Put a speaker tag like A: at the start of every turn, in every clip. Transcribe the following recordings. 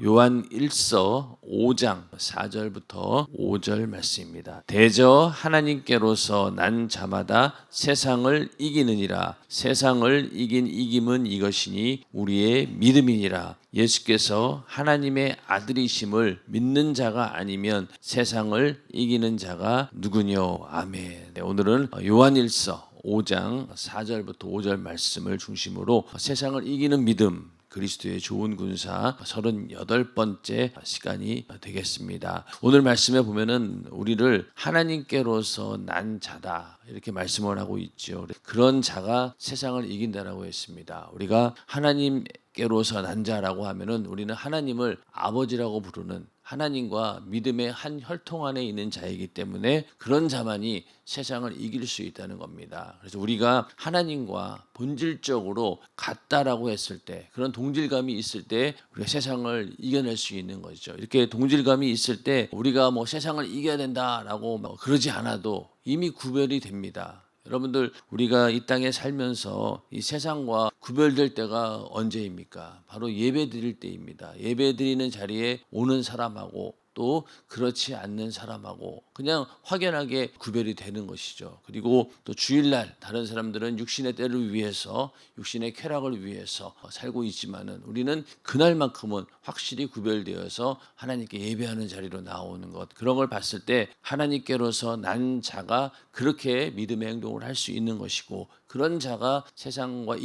A: 요한 1서 5장 4절부터 5절 말씀입니다. 대저 하나님께로서 난 자마다 세상을 이기느니라. 세상을 이긴 이김은 이것이니 우리의 믿음이니라. 예수께서 하나님의 아들이심을 믿는 자가 아니면 세상을 이기는 자가 누구뇨. 아멘. 네, 오늘은 요한 1서 5장 4절부터 5절 말씀을 중심으로 세상을 이기는 믿음, 그리스도의 좋은 군사 38번째 시간이 되겠습니다. 오늘 말씀에 보면은 우리를 하나님께로서 난 자다 이렇게 말씀을 하고 있죠. 그런 자가 세상을 이긴다라고 했습니다. 우리가 하나님께로서 난 자라고 하면은 우리는 하나님을 아버지라고 부르는 하나님과 믿음의 한 혈통 안에 있는 자이기 때문에 그런 자만이 세상을 이길 수 있다는 겁니다. 그래서 우리가 하나님과 본질적으로 같다라고 했을 때, 그런 동질감이 있을 때 우리가 세상을 이겨낼 수 있는 거죠. 이렇게 동질감이 있을 때 우리가 뭐 세상을 이겨야 된다라고 그러지 않아도 이미 구별이 됩니다. 여러분들, 우리가 이 땅에 살면서 이 세상과 구별될 때가 언제입니까? 바로 예배 드릴 때입니다. 예배 드리는 자리에 오는 사람하고 또 그렇지 않는 사람하고 그냥 확연하게 구별이 되는 것이죠. 그리고 또 주일날 다른 사람들은 육신의 때를 위해서, 육신의 쾌락을 위해서 살고 있지만은 우리는 그날만큼은 확실히 구별되어서 하나님께 예배하는 자리로 나오는 것, 그런 걸 봤을 때 하나님께로서 난 자가 그렇게 믿음의 행동을 할 수 있는 것이고, 그런 자가 세상을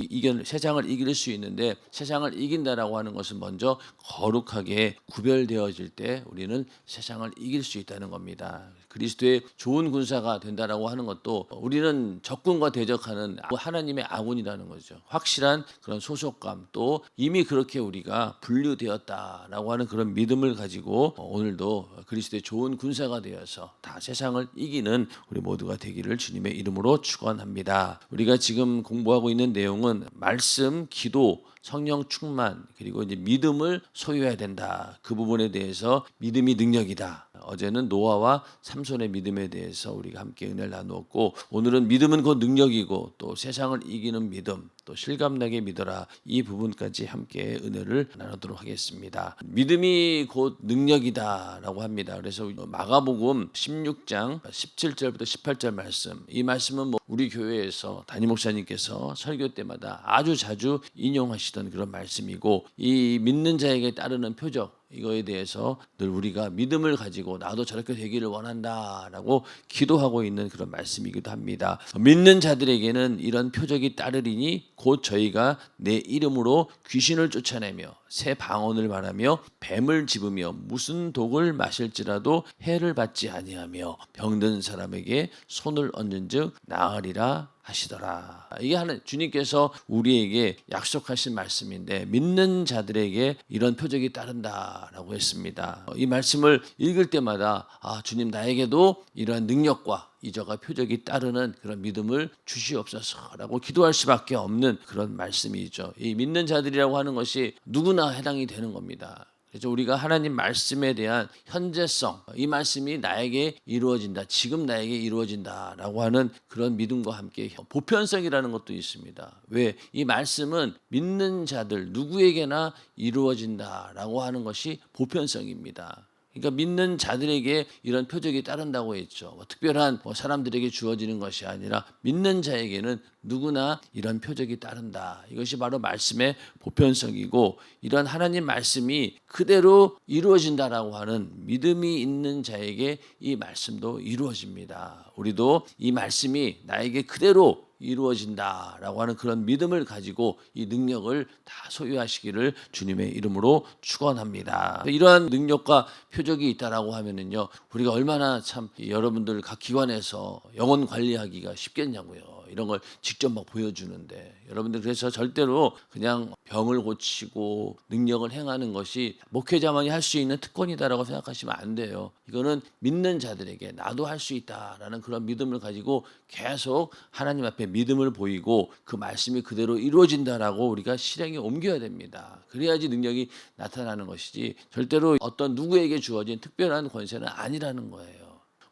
A: 이길 수 있는데, 세상을 이긴다라고 하는 것은 먼저 거룩하게 구별되어질 때 우리는 세상을 이길 수 있다는 겁니다. 그리스도의 좋은 군사가 된다라고 하는 것도 우리는 적군과 대적하는 하나님의 아군이라는 거죠. 확실한 그런 소속감, 또 이미 그렇게 우리가 분류되었다라고 하는 그런 믿음을 가지고 오늘도 그리스도의 좋은 군사가 되어서 다 세상을 이기는 우리 모두가 되기를 주님의 이름으로 축원합니다. 우리가 지금 공부하고 있는 내용은 말씀, 기도, 성령 충만, 그리고 이제 믿음을 소유해야 된다. 그 부분에 대해서 믿음이 능력이다. 어제는 노아와 삼손의 믿음에 대해서 우리가 함께 은혜를 나누었고, 오늘은 믿음은 곧 능력이고 또 세상을 이기는 믿음, 또 실감나게 믿어라, 이 부분까지 함께 은혜를 나누도록 하겠습니다. 믿음이 곧 능력이다라고 합니다. 그래서 마가복음 16장 17절부터 18절 말씀, 이 말씀은 우리 교회에서 담임 목사님께서 설교 때마다 아주 자주 인용하시던 그런 말씀이고, 이 믿는 자에게 따르는 표적, 이거에 대해서 늘 우리가 믿음을 가지고 나도 저렇게 되기를 원한다라고 기도하고 있는 그런 말씀이기도 합니다. 믿는 자들에게는 이런 표적이 따르리니 곧 저희가 내 이름으로 귀신을 쫓아내며 새 방언을 말하며 뱀을 집으며 무슨 독을 마실지라도 해를 받지 아니하며 병든 사람에게 손을 얹은즉 나으리라 하시더라. 이게 주님께서 우리에게 약속하신 말씀인데, 믿는 자들에게 이런 표적이 따른다라고 했습니다. 이 말씀을 읽을 때마다 주님, 나에게도 이러한 능력과 이저가 표적이 따르는 그런 믿음을 주시옵소서라고 기도할 수밖에 없는 그런 말씀이죠. 이 믿는 자들이라고 하는 것이 누구나 해당이 되는 겁니다. 그래서 우리가 하나님 말씀에 대한 현재성, 이 말씀이 나에게 이루어진다, 지금 나에게 이루어진다라고 하는 그런 믿음과 함께 보편성이라는 것도 있습니다. 왜? 이 말씀은 믿는 자들 누구에게나 이루어진다라고 하는 것이 보편성입니다. 그러니까 믿는 자들에게 이런 표적이 따른다고 했죠. 특별한 사람들에게 주어지는 것이 아니라 믿는 자에게는 누구나 이런 표적이 따른다. 이것이 바로 말씀의 보편성이고, 이런 하나님 말씀이 그대로 이루어진다라고 하는 믿음이 있는 자에게 이 말씀도 이루어집니다. 우리도 이 말씀이 나에게 그대로 이루어진다라고 하는 그런 믿음을 가지고 이 능력을 다 소유하시기를 주님의 이름으로 축원합니다. 이러한 능력과 표적이 있다라고 하면은요, 우리가 얼마나 참 여러분들 각 기관에서 영혼 관리하기가 쉽겠냐고요. 이런 걸 직접 보여주는데, 여러분들 그래서 절대로 그냥 병을 고치고 능력을 행하는 것이 목회자만이 할 수 있는 특권이다라고 생각하시면 안 돼요. 이거는 믿는 자들에게 나도 할 수 있다라는 그런 믿음을 가지고 계속 하나님 앞에 믿음을 보이고 그 말씀이 그대로 이루어진다라고 우리가 실행에 옮겨야 됩니다. 그래야지 능력이 나타나는 것이지, 절대로 어떤 누구에게 주어진 특별한 권세는 아니라는 거예요.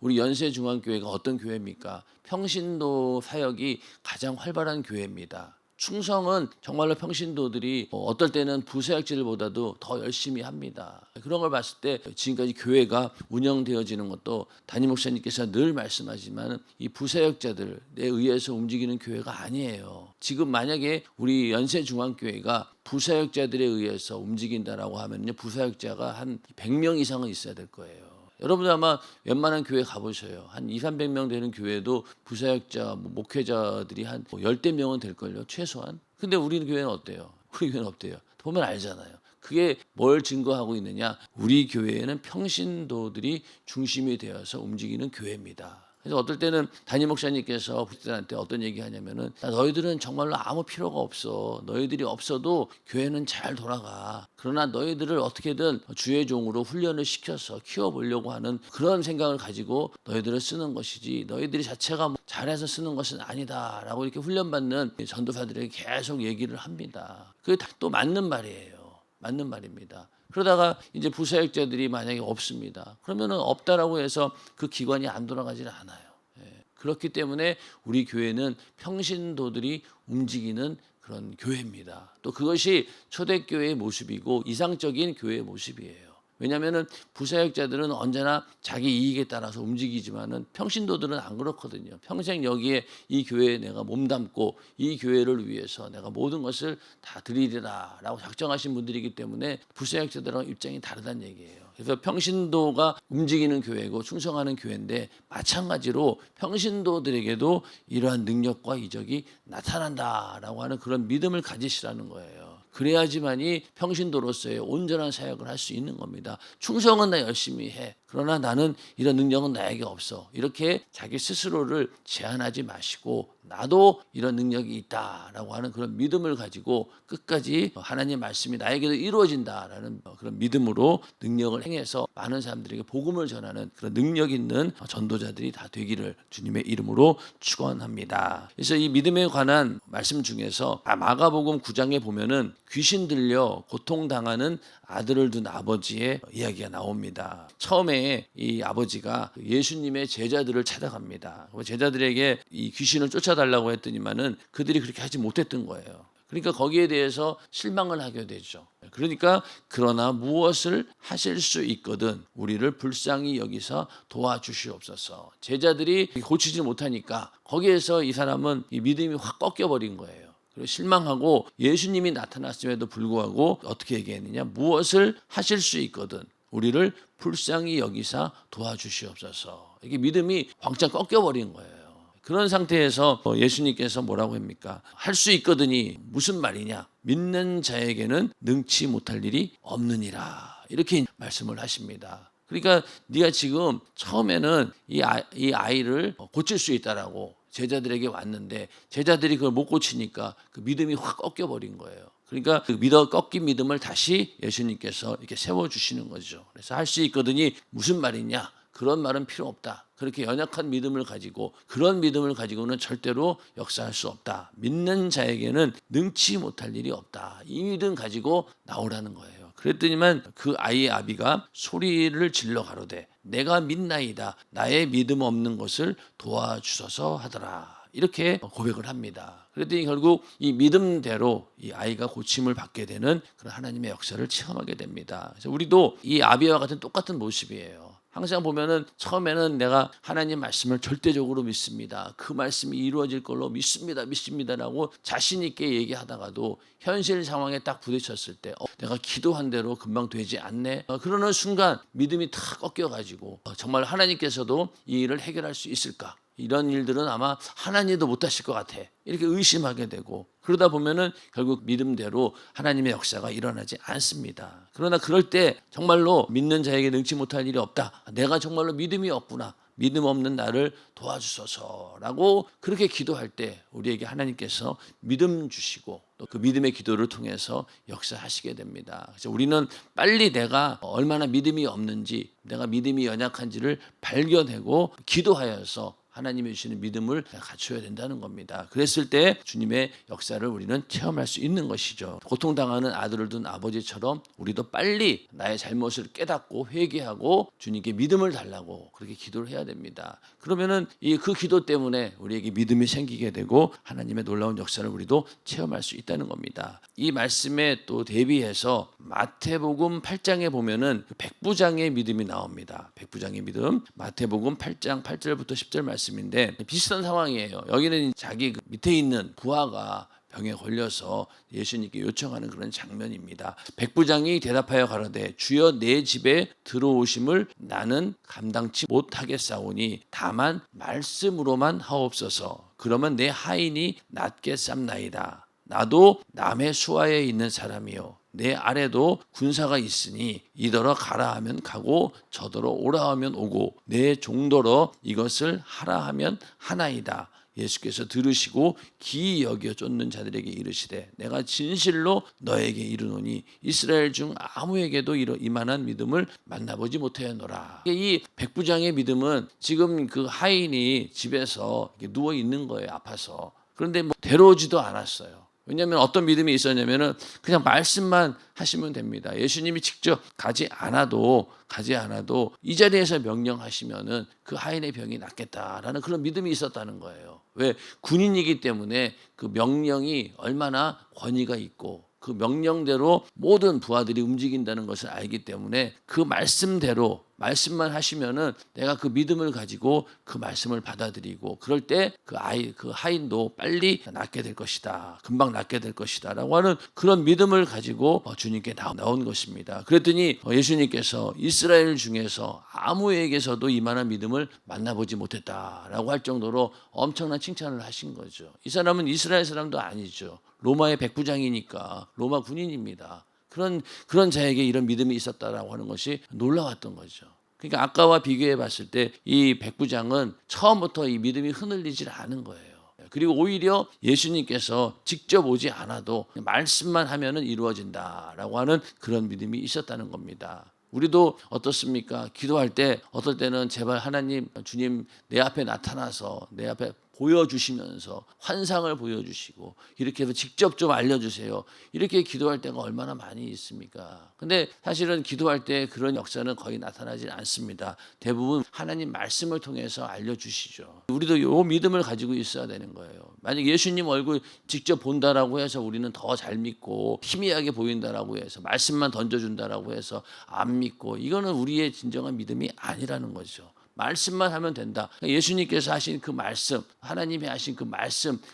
A: 우리 연세중앙교회가 어떤 교회입니까? 평신도 사역이 가장 활발한 교회입니다. 충성은 정말로 평신도들이 어떨 때는 부사역자들보다도 더 열심히 합니다. 그런 걸 봤을 때 지금까지 교회가 운영되어지는 것도 담임 목사님께서 늘 말씀하지만 이 부사역자들에 의해서 움직이는 교회가 아니에요. 지금 만약에 우리 연세중앙교회가 부사역자들에 의해서 움직인다라고 하면요, 부사역자가 한 100명 이상은 있어야 될 거예요. 여러분 아마 웬만한 교회 가보셔요. 한 200~300명 되는 교회도 부사역자, 목회자들이 한 10대 명은 될걸요, 최소한. 근데 우리 교회는 어때요? 우리 교회는 없대요. 보면 알잖아요. 그게 뭘 증거하고 있느냐? 우리 교회에는 평신도들이 중심이 되어서 움직이는 교회입니다. 그래서 어떨 때는 담임 목사님께서 부들한테 어떤 얘기 하냐면은, 너희들은 정말로 아무 필요가 없어. 너희들이 없어도 교회는 잘 돌아가. 그러나 너희들을 어떻게든 주의 종으로 훈련을 시켜서 키워보려고 하는 그런 생각을 가지고 너희들을 쓰는 것이지, 너희들이 자체가 잘해서 쓰는 것은 아니다 라고 이렇게 훈련받는 전도사들에게 계속 얘기를 합니다. 그게 또 맞는 말이에요. 맞는 말입니다. 그러다가 이제 부사역자들이 만약에 없습니다. 그러면은 없다라고 해서 그 기관이 안 돌아가지는 않아요. 그렇기 때문에 우리 교회는 평신도들이 움직이는 그런 교회입니다. 또 그것이 초대교회의 모습이고 이상적인 교회의 모습이에요. 왜냐하면은 부사역자들은 언제나 자기 이익에 따라서 움직이지만은 평신도들은 안 그렇거든요. 평생 여기에 이 교회에 내가 몸담고 이 교회를 위해서 내가 모든 것을 다 드리리라라고 작정하신 분들이기 때문에 부사역자들하고 입장이 다르다는 얘기예요. 그래서 평신도가 움직이는 교회고 충성하는 교회인데, 마찬가지로 평신도들에게도 이러한 능력과 이적이 나타난다라고 하는 그런 믿음을 가지시라는 거예요. 그래야지만이 평신도로서의 온전한 사역을 할 수 있는 겁니다. 충성은 나 열심히 해. 그러나 나는 이런 능력은 나에게 없어. 이렇게 자기 스스로를 제한하지 마시고, 나도 이런 능력이 있다라고 하는 그런 믿음을 가지고 끝까지 하나님 말씀이 나에게도 이루어진다라는 그런 믿음으로 능력을 행해서 많은 사람들에게 복음을 전하는 그런 능력 있는 전도자들이 다 되기를 주님의 이름으로 축원합니다. 그래서 이 믿음에 관한 말씀 중에서 마가복음 9장에 보면은 귀신 들려 고통당하는 아들을 둔 아버지의 이야기가 나옵니다. 처음에 이 아버지가 예수님의 제자들을 찾아갑니다. 제자들에게 이 귀신을 쫓아달라고 했더니만은 그들이 그렇게 하지 못했던 거예요. 그러니까 거기에 대해서 실망을 하게 되죠. 그러니까 그러나 무엇을 하실 수 있거든 우리를 불쌍히 여기서 도와주시옵소서. 제자들이 고치지 못하니까 거기에서 이 사람은 이 믿음이 확 꺾여버린 거예요. 실망하고 예수님이 나타났음에도 불구하고 어떻게 얘기했느냐? 무엇을 하실 수 있거든 우리를 불쌍히 여기사 도와주시옵소서. 이게 믿음이 광짝 꺾여버린 거예요. 그런 상태에서 예수님께서 뭐라고 합니까? 할 수 있거든이 무슨 말이냐? 믿는 자에게는 능치 못할 일이 없느니라. 이렇게 말씀을 하십니다. 그러니까 네가 지금 처음에는 이 아이를 고칠 수 있다라고 제자들에게 왔는데 제자들이 그걸 못 고치니까 그 믿음이 확 꺾여버린 거예요. 그러니까 그 꺾인 믿음을 다시 예수님께서 이렇게 세워주시는 거죠. 그래서 할 수 있거든이 무슨 말이냐? 그런 말은 필요 없다. 그렇게 연약한 믿음을 가지고 그런 믿음을 가지고는 절대로 역사할 수 없다. 믿는 자에게는 능치 못할 일이 없다. 이 믿음 가지고 나오라는 거예요. 그랬더니만 그 아이의 아비가 소리를 질러 가로되 내가 믿나이다. 나의 믿음 없는 것을 도와주소서 하더라. 이렇게 고백을 합니다. 그랬더니 결국 이 믿음대로 이 아이가 고침을 받게 되는 그런 하나님의 역사를 체험하게 됩니다. 그래서 우리도 이 아비와 같은 똑같은 모습이에요. 항상 보면은 처음에는 내가 하나님 말씀을 절대적으로 믿습니다. 그 말씀이 이루어질 걸로 믿습니다라고 자신 있게 얘기하다가도 현실 상황에 딱 부딪혔을 때 내가 기도한 대로 금방 되지 않네. 그러는 순간 믿음이 탁 꺾여가지고 정말 하나님께서도 이 일을 해결할 수 있을까? 이런 일들은 아마 하나님도 못하실 것 같아. 이렇게 의심하게 되고 그러다 보면은 결국 믿음대로 하나님의 역사가 일어나지 않습니다. 그러나 그럴 때 정말로 믿는 자에게 능치 못할 일이 없다. 내가 정말로 믿음이 없구나. 믿음 없는 나를 도와주소서라고 그렇게 기도할 때 우리에게 하나님께서 믿음 주시고 또 그 믿음의 기도를 통해서 역사하시게 됩니다. 그래서 우리는 빨리 내가 얼마나 믿음이 없는지 내가 믿음이 연약한지를 발견하고 기도하여서 하나님이 주시는 믿음을 갖춰야 된다는 겁니다. 그랬을 때 주님의 역사를 우리는 체험할 수 있는 것이죠. 고통당하는 아들을 둔 아버지처럼 우리도 빨리 나의 잘못을 깨닫고 회개하고 주님께 믿음을 달라고 그렇게 기도를 해야 됩니다. 그러면은 그 기도 때문에 우리에게 믿음이 생기게 되고 하나님의 놀라운 역사를 우리도 체험할 수 있다는 겁니다. 이 말씀에 또 대비해서 마태복음 8장에 보면은 백부장의 믿음이 나옵니다. 백부장의 믿음, 마태복음 8장 8절부터 10절 말씀인데 비슷한 상황이에요. 여기는 자기 밑에 있는 부하가 병에 걸려서 예수님께 요청하는 그런 장면입니다. 백부장이 대답하여 가로되 주여 내 집에 들어오심을 나는 감당치 못하겠사오니 다만 말씀으로만 하옵소서. 그러면 내 하인이 낫게 쌈나이다. 나도 남의 수하에 있는 사람이요 내 아래도 군사가 있으니 이더러 가라 하면 가고 저더러 오라 하면 오고 내 종더러 이것을 하라 하면 하나이다. 예수께서 들으시고 기이 여겨 쫓는 자들에게 이르시되 내가 진실로 너에게 이르노니 이스라엘 중 아무에게도 이만한 믿음을 만나보지 못하였노라. 이 백부장의 믿음은 지금 그 하인이 집에서 누워 있는 거예요. 아파서. 그런데 데려오지도 않았어요. 왜냐하면 어떤 믿음이 있었냐면은 그냥 말씀만 하시면 됩니다. 예수님이 직접 가지 않아도 이 자리에서 명령하시면은 그 하인의 병이 낫겠다라는 그런 믿음이 있었다는 거예요. 왜? 군인이기 때문에 그 명령이 얼마나 권위가 있고 그 명령대로 모든 부하들이 움직인다는 것을 알기 때문에 그 말씀만 하시면은 내가 그 믿음을 가지고 그 말씀을 받아들이고 그럴 때 그 하인도 빨리 낫게 될 것이다. 금방 낫게 될 것이다라고 하는 그런 믿음을 가지고 주님께 나온 것입니다. 그랬더니 예수님께서 이스라엘 중에서 아무에게서도 이만한 믿음을 만나보지 못했다라고 할 정도로 엄청난 칭찬을 하신 거죠. 이 사람은 이스라엘 사람도 아니죠. 로마의 백부장이니까 로마 군인입니다. 그런 자에게 이런 믿음이 있었다라고 하는 것이 놀라웠던 거죠. 그러니까 아까와 비교해 봤을 때 이 백부장은 처음부터 이 믿음이 흔들리질 않은 거예요. 그리고 오히려 예수님께서 직접 오지 않아도 말씀만 하면은 이루어진다라고 하는 그런 믿음이 있었다는 겁니다. 우리도 어떻습니까? 기도할 때 어떨 때는 제발 하나님, 주님 내 앞에 나타나서 내 앞에 보여주시면서 환상을 보여주시고 이렇게 해서 직접 좀 알려주세요. 이렇게 기도할 때가 얼마나 많이 있습니까? 근데 사실은 기도할 때 그런 역사는 거의 나타나지 않습니다. 대부분 하나님 말씀을 통해서 알려주시죠. 우리도 이 믿음을 가지고 있어야 되는 거예요. 만약 예수님 얼굴 직접 본다라고 해서 우리는 더 잘 믿고 희미하게 보인다라고 해서 말씀만 던져준다라고 해서 안 믿고 이거는 우리의 진정한 믿음이 아니라는 거죠. 말씀만 하면 된다. 예수님께서 하신 그 말씀, 하나님이 하신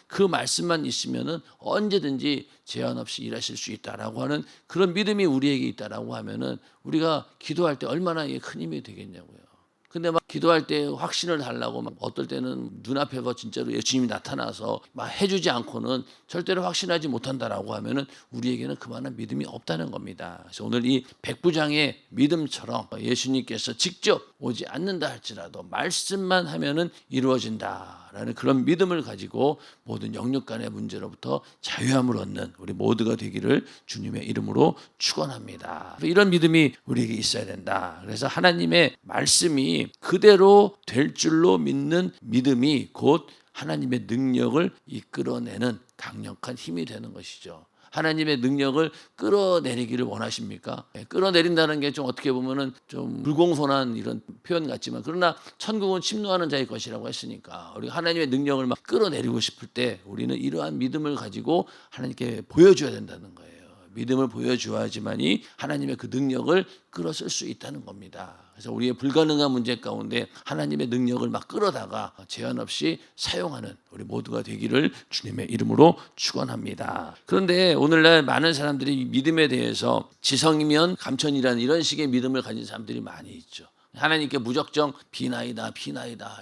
A: 그 말씀만 있으면은 언제든지 제한 없이 일하실 수 있다라고 하는 그런 믿음이 우리에게 있다라고 하면은 우리가 기도할 때 얼마나 큰 힘이 되겠냐고요. 근데 막 기도할 때 확신을 달라고 막 어떨 때는 눈앞에 진짜로 예수님이 나타나서 막 해주지 않고는 절대로 확신하지 못한다라고 하면은 우리에게는 그만한 믿음이 없다는 겁니다. 그래서 오늘 이 백부장의 믿음처럼 예수님께서 직접 오지 않는다 할지라도 말씀만 하면은 이루어진다라는 그런 믿음을 가지고 모든 영육 간의 문제로부터 자유함을 얻는 우리 모두가 되기를 주님의 이름으로 축원합니다. 이런 믿음이 우리에게 있어야 된다. 그래서 하나님의 말씀이 그대로 될 줄로 믿는 믿음이 곧 하나님의 능력을 이끌어내는 강력한 힘이 되는 것이죠. 하나님의 능력을 끌어내리기를 원하십니까? 끌어내린다는 게 좀 어떻게 보면은 좀 불공손한 이런 표현 같지만 그러나 천국은 침노하는 자의 것이라고 했으니까 우리가 하나님의 능력을 막 끌어내리고 싶을 때 우리는 이러한 믿음을 가지고 하나님께 보여줘야 된다는 거예요. 믿음을 보여줘야지만이 하나님의 그 능력을 끌어쓸 수 있다는 겁니다. 그래서 우리의 불가능한 문제 가운데 하나님의 능력을 막 끌어다가 제한 없이 사용하는 우리 모두가 되기를 주님의 이름으로 축원합니다. 그런데 오늘날 많은 사람들이 믿음에 대해서 지성이면 감천이라는 이런 식의 믿음을 가진 사람들이 많이 있죠. 하나님께 무작정 비나이다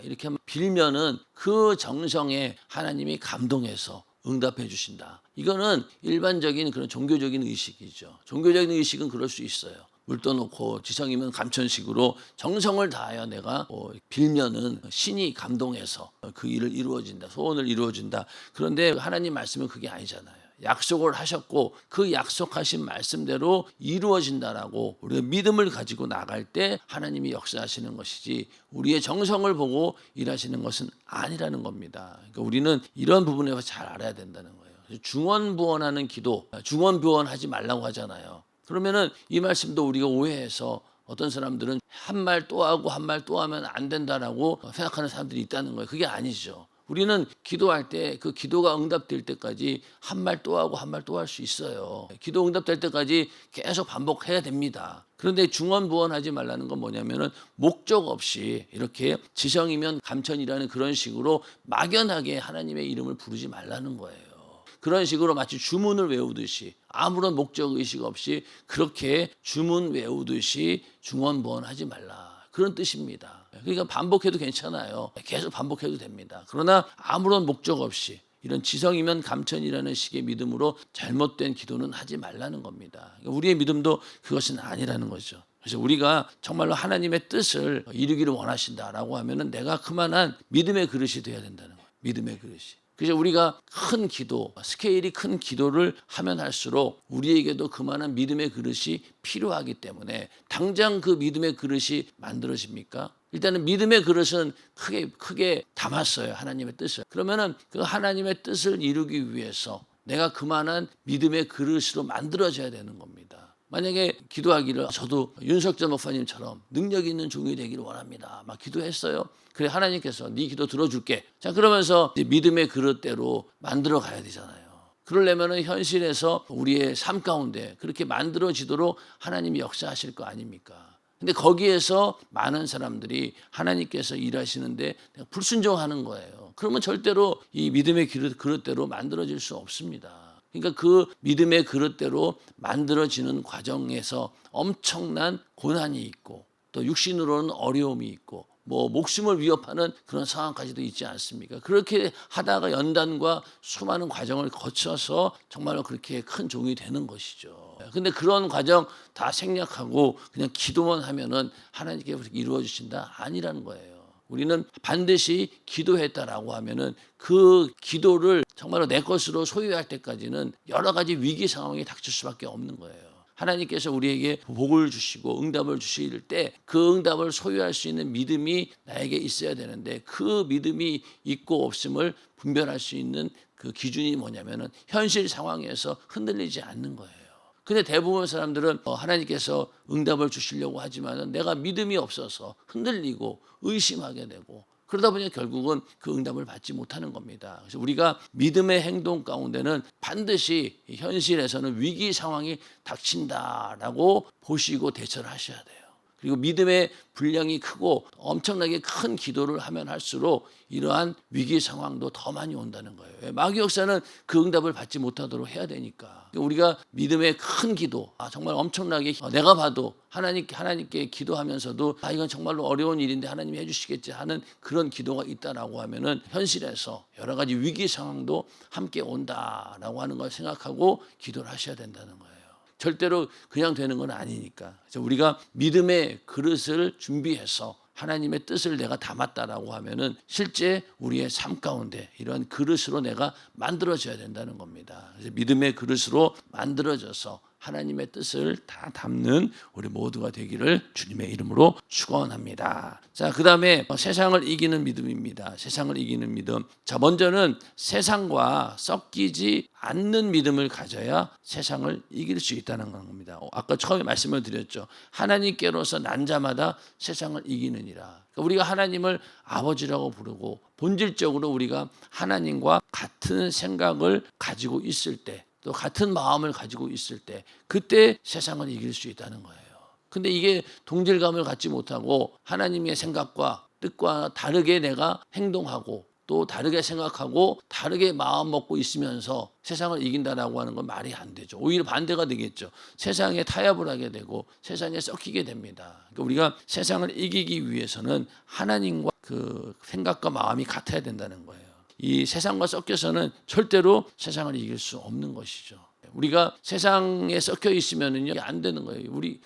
A: 이렇게 빌면은 그 정성에 하나님이 감동해서 응답해 주신다. 이거는 일반적인 그런 종교적인 의식이죠. 종교적인 의식은 그럴 수 있어요. 물 떠놓고 지성이면 감천식으로 정성을 다하여 내가 빌면은 신이 감동해서 그 일을 이루어진다. 소원을 이루어진다. 그런데 하나님 말씀은 그게 아니잖아요. 약속을 하셨고 그 약속하신 말씀대로 이루어진다라고 우리가 믿음을 가지고 나갈 때 하나님이 역사하시는 것이지 우리의 정성을 보고 일하시는 것은 아니라는 겁니다. 그러니까 우리는 이런 부분에서 잘 알아야 된다는 거예요. 중언부언하는 기도, 중언부언하지 말라고 하잖아요. 그러면은 이 말씀도 우리가 오해해서 어떤 사람들은 한 말 또 하고 한 말 또 하면 안 된다라고 생각하는 사람들이 있다는 거예요. 그게 아니죠. 우리는 기도할 때 그 기도가 응답될 때까지 한 말 또 하고 한 말 또 할 수 있어요. 기도 응답될 때까지 계속 반복해야 됩니다. 그런데 중언부언하지 말라는 건 뭐냐면은 목적 없이 이렇게 지성이면 감천이라는 그런 식으로 막연하게 하나님의 이름을 부르지 말라는 거예요. 그런 식으로 마치 주문을 외우듯이 아무런 목적 의식 없이 그렇게 주문 외우듯이 중언부언하지 말라. 그런 뜻입니다. 그러니까 반복해도 괜찮아요. 계속 반복해도 됩니다. 그러나 아무런 목적 없이 이런 지성이면 감천이라는 식의 믿음으로 잘못된 기도는 하지 말라는 겁니다. 그러니까 우리의 믿음도 그것은 아니라는 거죠. 그래서 우리가 정말로 하나님의 뜻을 이루기를 원하신다라고 하면은 내가 그만한 믿음의 그릇이 되어야 된다는 거예요. 믿음의 그릇이. 그래서 우리가 큰 기도, 스케일이 큰 기도를 하면 할수록 우리에게도 그만한 믿음의 그릇이 필요하기 때문에 당장 그 믿음의 그릇이 만들어집니까? 일단은 믿음의 그릇은 크게 담았어요. 하나님의 뜻을. 그러면은 그 하나님의 뜻을 이루기 위해서 내가 그만한 믿음의 그릇으로 만들어져야 되는 겁니다. 만약에 기도하기를 저도 윤석전 목사님처럼 능력 있는 종이 되기를 원합니다. 막 기도했어요. 그래 하나님께서 네 기도 들어줄게. 자 그러면서 이제 믿음의 그릇대로 만들어 가야 되잖아요. 그러려면은 현실에서 우리의 삶 가운데 그렇게 만들어지도록 하나님이 역사하실 거 아닙니까? 근데 거기에서 많은 사람들이 하나님께서 일하시는데 불순종하는 거예요. 그러면 절대로 이 믿음의 그릇대로 만들어질 수 없습니다. 그러니까 그 믿음의 그릇대로 만들어지는 과정에서 엄청난 고난이 있고 또 육신으로는 어려움이 있고 뭐 목숨을 위협하는 그런 상황까지도 있지 않습니까? 그렇게 하다가 연단과 수많은 과정을 거쳐서 정말로 그렇게 큰 종이 되는 것이죠. 근데 그런 과정 다 생략하고 그냥 기도만 하면은 하나님께 이루어 주신다 아니라는 거예요. 우리는 반드시 기도했다라고 하면은 그 기도를 정말로 내 것으로 소유할 때까지는 여러 가지 위기 상황이 닥칠 수밖에 없는 거예요. 하나님께서 우리에게 복을 주시고 응답을 주실 때 그 응답을 소유할 수 있는 믿음이 나에게 있어야 되는데 그 믿음이 있고 없음을 분별할 수 있는 그 기준이 뭐냐면은 현실 상황에서 흔들리지 않는 거예요. 근데 대부분 사람들은 하나님께서 응답을 주시려고 하지만 내가 믿음이 없어서 흔들리고 의심하게 되고 그러다 보니 결국은 그 응답을 받지 못하는 겁니다. 그래서 우리가 믿음의 행동 가운데는 반드시 현실에서는 위기 상황이 닥친다라고 보시고 대처를 하셔야 돼요. 그리고 믿음의 분량이 크고 엄청나게 큰 기도를 하면 할수록 이러한 위기 상황도 더 많이 온다는 거예요. 마귀 역사는 그 응답을 받지 못하도록 해야 되니까. 우리가 믿음의 큰 기도, 정말 엄청나게 내가 봐도 하나님께 기도하면서도 이건 정말로 어려운 일인데 하나님이 해주시겠지 하는 그런 기도가 있다라고 하면은 현실에서 여러 가지 위기 상황도 함께 온다라고 하는 걸 생각하고 기도를 하셔야 된다는 거예요. 절대로 그냥 되는 건 아니니까. 그래서 우리가 믿음의 그릇을 준비해서 하나님의 뜻을 내가 담았다라고 하면은 실제 우리의 삶 가운데 이런 그릇으로 내가 만들어져야 된다는 겁니다. 그래서 믿음의 그릇으로 만들어져서 하나님의 뜻을 다 담는 우리 모두가 되기를 주님의 이름으로 축원합니다. 자, 그다음에 세상을 이기는 믿음입니다. 세상을 이기는 믿음. 자, 먼저는 세상과 섞이지 않는 믿음을 가져야 세상을 이길 수 있다는 겁니다. 아까 처음에 말씀을 드렸죠. 하나님께로서 난 자마다 세상을 이기느니라. 그러니까 우리가 하나님을 아버지라고 부르고 본질적으로 우리가 하나님과 같은 생각을 가지고 있을 때 또 같은 마음을 가지고 있을 때 그때 세상을 이길 수 있다는 거예요. 근데 이게 동질감을 갖지 못하고 하나님의 생각과 뜻과 다르게 내가 행동하고 또 다르게 생각하고 다르게 마음 먹고 있으면서 세상을 이긴다라고 하는 건 말이 안 되죠. 오히려 반대가 되겠죠. 세상에 타협을 하게 되고 세상에 섞이게 됩니다. 그러니까 우리가 세상을 이기기 위해서는 하나님과 그 생각과 마음이 같아야 된다는 거예요. 이 세상과 섞여서는 절대로 세상을 이길 수 없는 것이죠. 우리가 세상에 섞여 있으면은요 안 되는 거예요. 우리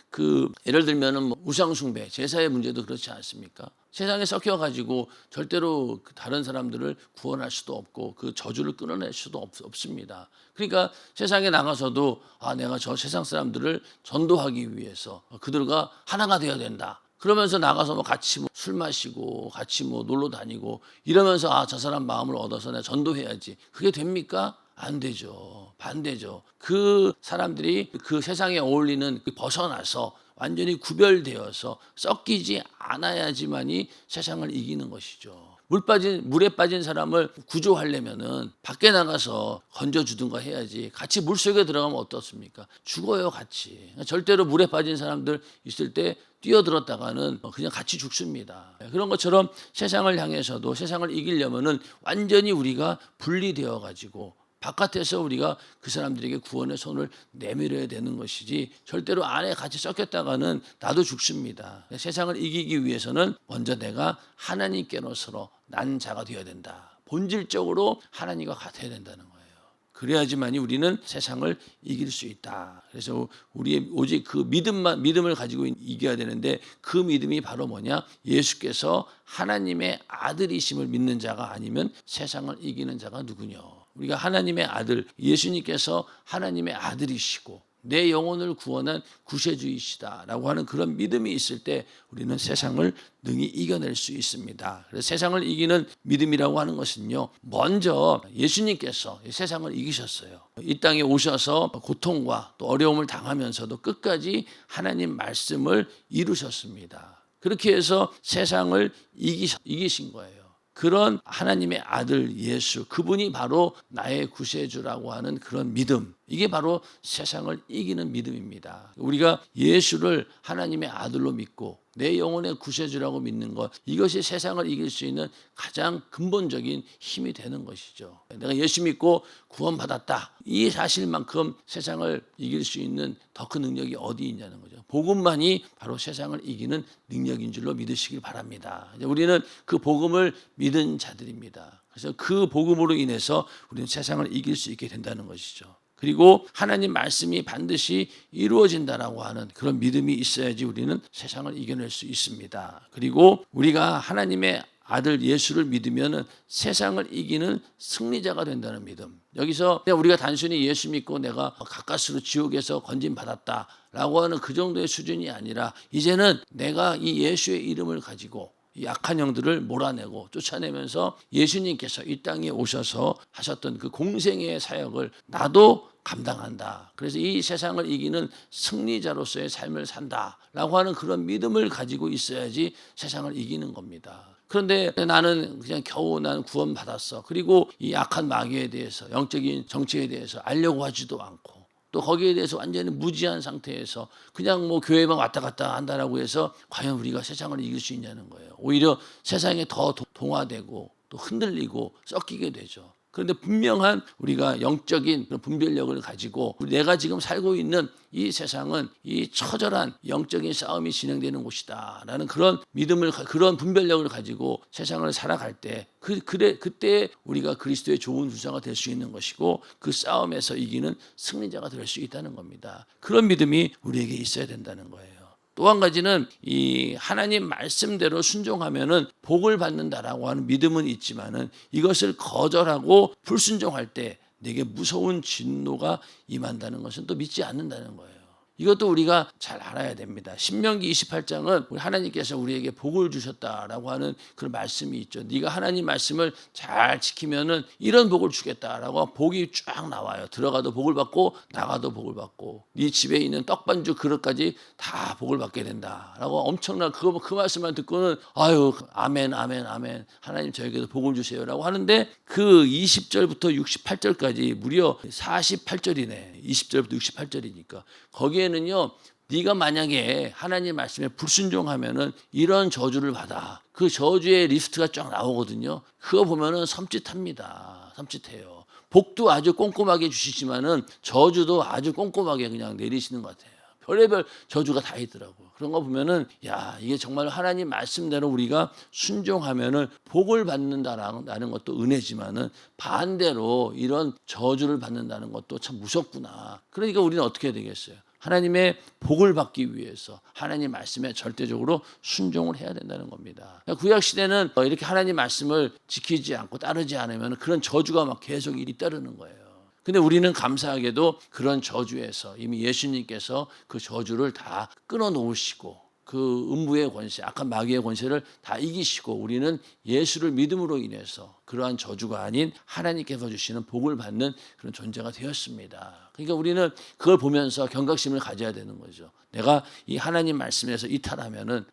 A: 예를 들면은 뭐 우상 숭배, 제사의 문제도 그렇지 않습니까? 세상에 섞여 가지고 절대로 다른 사람들을 구원할 수도 없고 그 저주를 끊어낼 수도 없습니다. 그러니까 세상에 나가서도 내가 저 세상 사람들을 전도하기 위해서 그들과 하나가 되어야 된다. 그러면서 나가서 뭐 같이 술 마시고 같이 뭐 놀러 다니고 이러면서 저 사람 마음을 얻어서 내가 전도해야지. 그게 됩니까? 안 되죠. 반대죠. 그 사람들이 그 세상에 어울리는 벗어나서 완전히 구별되어서 섞이지 않아야지만이 세상을 이기는 것이죠. 물에 빠진 사람을 구조하려면은 밖에 나가서 건져주든가 해야지. 같이 물속에 들어가면 어떻습니까? 죽어요, 같이. 절대로 물에 빠진 사람들 있을 때 뛰어들었다가는 그냥 같이 죽습니다. 그런 것처럼 세상을 향해서도 세상을 이기려면은 완전히 우리가 분리되어 가지고 바깥에서 우리가 그 사람들에게 구원의 손을 내밀어야 되는 것이지 절대로 안에 같이 섞였다가는 나도 죽습니다. 세상을 이기기 위해서는 먼저 내가 하나님께로서 난 자가 되어야 된다. 본질적으로 하나님과 같아야 된다는 거예요. 그래야지만이 우리는 세상을 이길 수 있다. 그래서 우리 오직 그 믿음을 가지고 이겨야 되는데 그 믿음이 바로 뭐냐? 예수께서 하나님의 아들이심을 믿는 자가 아니면 세상을 이기는 자가 누구냐? 우리가 하나님의 아들, 예수님께서 하나님의 아들이시고 내 영혼을 구원한 구세주이시다라고 하는 그런 믿음이 있을 때 우리는 세상을 능히 이겨낼 수 있습니다. 그래서 세상을 이기는 믿음이라고 하는 것은요, 먼저 예수님께서 세상을 이기셨어요. 이 땅에 오셔서 고통과 또 어려움을 당하면서도 끝까지 하나님 말씀을 이루셨습니다. 그렇게 해서 세상을 이기신 거예요. 그런 하나님의 아들 예수, 그분이 바로 나의 구세주라고 하는 그런 믿음, 이게 바로 세상을 이기는 믿음입니다. 우리가 예수를 하나님의 아들로 믿고 내 영혼의 구세주라고 믿는 것, 이것이 세상을 이길 수 있는 가장 근본적인 힘이 되는 것이죠. 내가 예수 믿고 구원받았다, 이 사실만큼 세상을 이길 수 있는 더 큰 능력이 어디 있냐는 거죠. 복음만이 바로 세상을 이기는 능력인 줄로 믿으시길 바랍니다. 우리는 그 복음을 믿은 자들입니다. 그래서 그 복음으로 인해서 우리는 세상을 이길 수 있게 된다는 것이죠. 그리고 하나님 말씀이 반드시 이루어진다라고 하는 그런 믿음이 있어야지 우리는 세상을 이겨낼 수 있습니다. 그리고 우리가 하나님의 아들 예수를 믿으면 세상을 이기는 승리자가 된다는 믿음. 여기서 우리가 단순히 예수 믿고 내가 가까스로 지옥에서 건진받았다라고 하는 그 정도의 수준이 아니라 이제는 내가 이 예수의 이름을 가지고 약한 영들을 몰아내고 쫓아내면서 예수님께서 이 땅에 오셔서 하셨던 그 공생의 사역을 나도 감당한다. 그래서 이 세상을 이기는 승리자로서의 삶을 산다라고 하는 그런 믿음을 가지고 있어야지 세상을 이기는 겁니다. 그런데 나는 그냥 겨우 난 구원받았어. 그리고 이 악한 마귀에 대해서, 영적인 정치에 대해서 알려고 하지도 않고 또 거기에 대해서 완전히 무지한 상태에서 그냥 뭐 교회만 왔다 갔다 한다라고 해서 과연 우리가 세상을 이길 수 있냐는 거예요. 오히려 세상에 더 동화되고 또 흔들리고 섞이게 되죠. 그런데 분명한 우리가 영적인 분별력을 가지고 내가 지금 살고 있는 이 세상은 이 처절한 영적인 싸움이 진행되는 곳이다라는 그런 믿음을, 그런 분별력을 가지고 세상을 살아갈 때 그때 우리가 그리스도의 좋은 후사가 될 수 있는 것이고 그 싸움에서 이기는 승리자가 될 수 있다는 겁니다. 그런 믿음이 우리에게 있어야 된다는 거예요. 또 한 가지는 이 하나님 말씀대로 순종하면은 복을 받는다라고 하는 믿음은 있지만은 이것을 거절하고 불순종할 때 내게 무서운 진노가 임한다는 것은 또 믿지 않는다는 거예요. 이것도 우리가 잘 알아야 됩니다. 신명기 28장은 우리 하나님께서 우리에게 복을 주셨다라고 하는 그런 말씀이 있죠. 네가 하나님 말씀을 잘 지키면은 이런 복을 주겠다라고 복이 쫙 나와요. 들어가도 복을 받고 나가도 복을 받고 네 집에 있는 떡반죽 그릇까지 다 복을 받게 된다라고 엄청난 그 말씀만 듣고는 아유 아멘 아멘 아멘 하나님 저에게도 복을 주세요라고 하는데 그 20절부터 68절까지 무려 48절이네. 20절부터 68절이니까 거기에는요, 네가 만약에 하나님 말씀에 불순종하면은 이런 저주를 받아. 그 저주의 리스트가 쫙 나오거든요. 그거 보면은 섬찟합니다. 섬찟해요. 복도 아주 꼼꼼하게 주시지만은 저주도 아주 꼼꼼하게 그냥 내리시는 것 같아요. 별의별 저주가 다 있더라고요. 그런 거 보면은 야, 이게 정말 하나님 말씀대로 우리가 순종하면은 복을 받는다라는 것도 은혜지만은 반대로 이런 저주를 받는다는 것도 참 무섭구나. 그러니까 우리는 어떻게 해야 되겠어요? 하나님의 복을 받기 위해서 하나님 말씀에 절대적으로 순종을 해야 된다는 겁니다. 구약 시대는 이렇게 하나님 말씀을 지키지 않고 따르지 않으면 그런 저주가 막 계속 잇따르는 거예요. 근데 우리는 감사하게도 그런 저주에서 이미 예수님께서 그 저주를 다 끊어 놓으시고 그 음부의 권세, 악한 마귀의 권세를 다 이기시고 우리는 예수를 믿음으로 인해서 그러한 저주가 아닌 하나님께서 주시는 복을 받는 그런 존재가 되었습니다. 그러니까 우리는 그걸 보면서 경각심을 가져야 되는 거죠. 내가 이 하나님 말씀에서 이탈하면은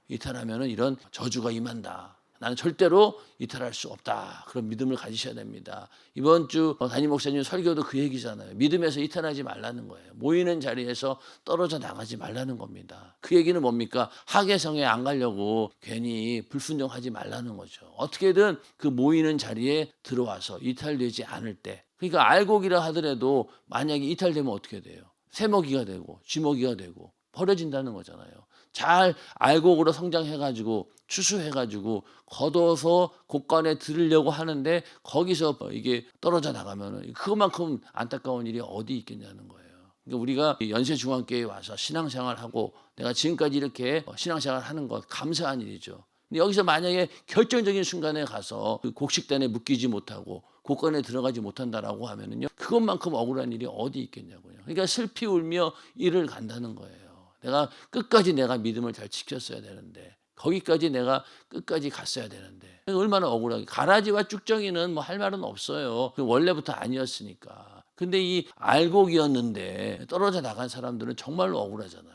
A: 이런 저주가 임한다. 나는 절대로 이탈할 수 없다. 그런 믿음을 가지셔야 됩니다. 이번 주 담임 목사님 설교도 그 얘기잖아요. 믿음에서 이탈하지 말라는 거예요. 모이는 자리에서 떨어져 나가지 말라는 겁니다. 그 얘기는 뭡니까? 하계성에 안 가려고 괜히 불순종하지 말라는 거죠. 어떻게든 그 모이는 자리에 들어와서 이탈되지 않을 때, 그러니까 알곡이라 하더라도 만약에 이탈되면 어떻게 돼요? 새먹이가 되고 쥐먹이가 되고 버려진다는 거잖아요. 잘 알곡으로 성장해가지고 추수해가지고 걷어서 곳간에 들으려고 하는데 거기서 이게 떨어져 나가면 그것만큼 안타까운 일이 어디 있겠냐는 거예요. 그러니까 우리가 연세중앙교회에 와서 신앙생활하고 내가 지금까지 이렇게 신앙생활 하는 것 감사한 일이죠. 근데 여기서 만약에 결정적인 순간에 가서 그 곡식단에 묶이지 못하고 곳간에 들어가지 못한다라고 하면은요, 그것만큼 억울한 일이 어디 있겠냐고요. 그러니까 슬피 울며 일을 간다는 거예요. 내가 끝까지 내가 믿음을 잘 지켰어야 되는데 거기까지 내가 끝까지 갔어야 되는데 얼마나 억울하게. 가라지와 쭉정이는 뭐 할 말은 없어요. 원래부터 아니었으니까. 근데 이 알곡이었는데 떨어져 나간 사람들은 정말로 억울하잖아요.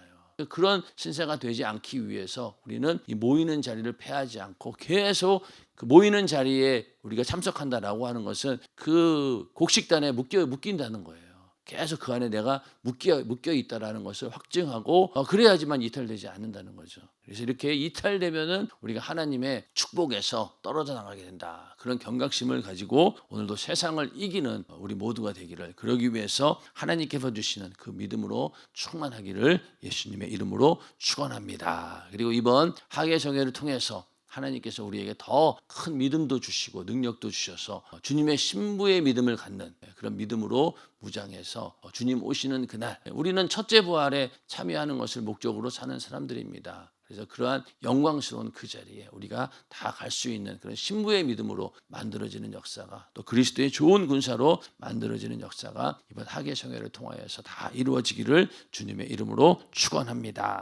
A: 그런 신세가 되지 않기 위해서 우리는 이 모이는 자리를 패하지 않고 계속 그 모이는 자리에 우리가 참석한다라고 하는 것은 그 곡식단에 묶인다는 거예요. 계속 그 안에 내가 묶여 있다라는 것을 확증하고 그래야지만 이탈되지 않는다는 거죠. 그래서 이렇게 이탈되면은 우리가 하나님의 축복에서 떨어져 나가게 된다. 그런 경각심을 가지고 오늘도 세상을 이기는 우리 모두가 되기를, 그러기 위해서 하나님께서 주시는 그 믿음으로 충만하기를 예수님의 이름으로 축원합니다. 그리고 이번 하계성회를 통해서 하나님께서 우리에게 더 큰 믿음도 주시고 능력도 주셔서 주님의 신부의 믿음을 갖는 그런 믿음으로 무장해서 주님 오시는 그날 우리는 첫째 부활에 참여하는 것을 목적으로 사는 사람들입니다. 그래서 그러한 영광스러운 그 자리에 우리가 다 갈 수 있는 그런 신부의 믿음으로 만들어지는 역사가, 또 그리스도의 좋은 군사로 만들어지는 역사가 이번 하계성회를 통하여서 다 이루어지기를 주님의 이름으로 축원합니다.